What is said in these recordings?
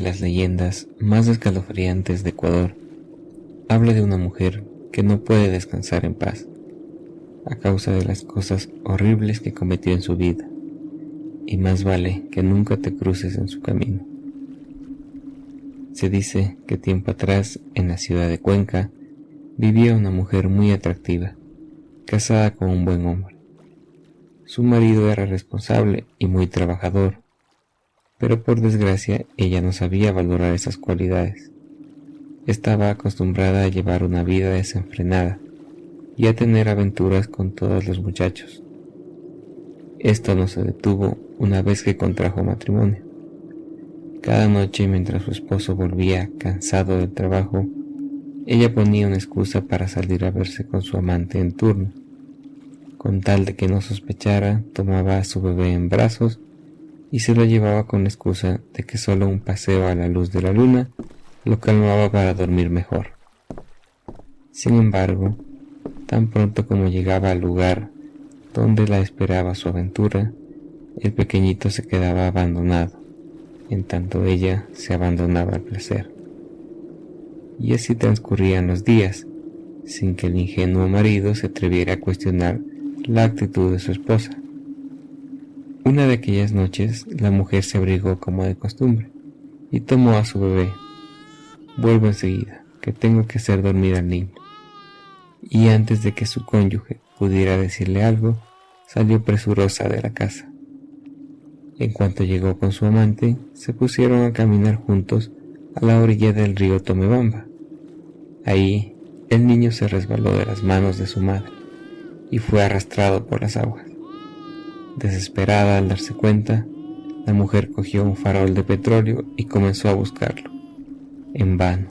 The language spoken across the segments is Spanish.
las leyendas más escalofriantes de Ecuador habla de una mujer que no puede descansar en paz a causa de las cosas horribles que cometió en su vida, y más vale que nunca te cruces en su camino. Se dice que tiempo atrás, en la ciudad de Cuenca, vivía una mujer muy atractiva, casada con un buen hombre. Su marido era responsable y muy trabajador, pero por desgracia ella no sabía valorar esas cualidades. Estaba acostumbrada a llevar una vida desenfrenada y a tener aventuras con todos los muchachos. Esto no se detuvo una vez que contrajo matrimonio. Cada noche, mientras su esposo volvía cansado del trabajo, ella ponía una excusa para salir a verse con su amante en turno. Con tal de que no sospechara, tomaba a su bebé en brazos y se lo llevaba con la excusa de que solo un paseo a la luz de la luna lo calmaba para dormir mejor. Sin embargo, tan pronto como llegaba al lugar donde la esperaba su aventura, el pequeñito se quedaba abandonado, en tanto ella se abandonaba al placer. Y así transcurrían los días, sin que el ingenuo marido se atreviera a cuestionar la actitud de su esposa. Una de aquellas noches, la mujer se abrigó como de costumbre y tomó a su bebé. «Vuelvo enseguida, que tengo que hacer dormir al niño». Y antes de que su cónyuge pudiera decirle algo, salió presurosa de la casa. En cuanto llegó con su amante, se pusieron a caminar juntos a la orilla del río Tomebamba. Ahí, el niño se resbaló de las manos de su madre y fue arrastrado por las aguas. Desesperada al darse cuenta, la mujer cogió un farol de petróleo y comenzó a buscarlo. En vano.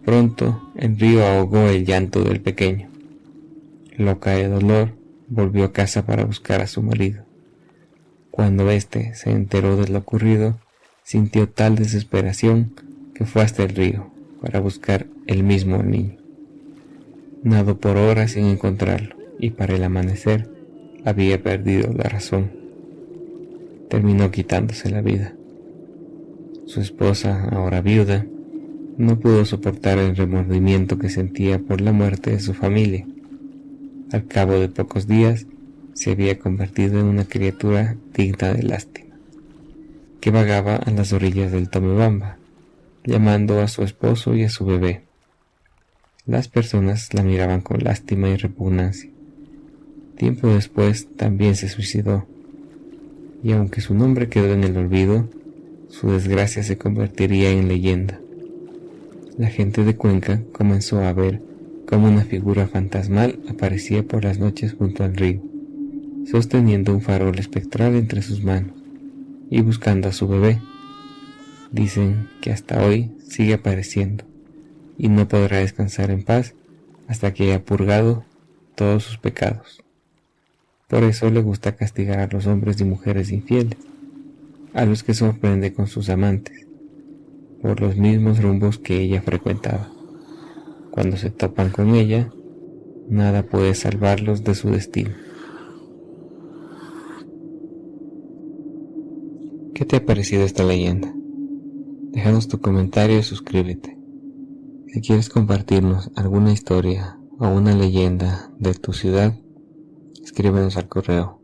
Pronto el río ahogó el llanto del pequeño. Loca de dolor, volvió a casa para buscar a su marido. Cuando éste se enteró de lo ocurrido, sintió tal desesperación que fue hasta el río para buscar él mismo al niño. Nadó por horas sin encontrarlo y para el amanecer había perdido la razón. Terminó quitándose la vida. Su esposa, ahora viuda, no pudo soportar el remordimiento que sentía por la muerte de su familia. Al cabo de pocos días, se había convertido en una criatura digna de lástima, que vagaba a las orillas del Tomebamba, llamando a su esposo y a su bebé. Las personas la miraban con lástima y repugnancia. Tiempo después también se suicidó, y aunque su nombre quedó en el olvido, su desgracia se convertiría en leyenda. La gente de Cuenca comenzó a ver cómo una figura fantasmal aparecía por las noches junto al río, sosteniendo un farol espectral entre sus manos y buscando a su bebé. Dicen que hasta hoy sigue apareciendo y no podrá descansar en paz hasta que haya purgado todos sus pecados. Por eso le gusta castigar a los hombres y mujeres infieles, a los que sorprende con sus amantes, por los mismos rumbos que ella frecuentaba. Cuando se topan con ella, nada puede salvarlos de su destino. ¿Qué te ha parecido esta leyenda? Déjanos tu comentario y suscríbete. Si quieres compartirnos alguna historia o una leyenda de tu ciudad, escríbenos al correo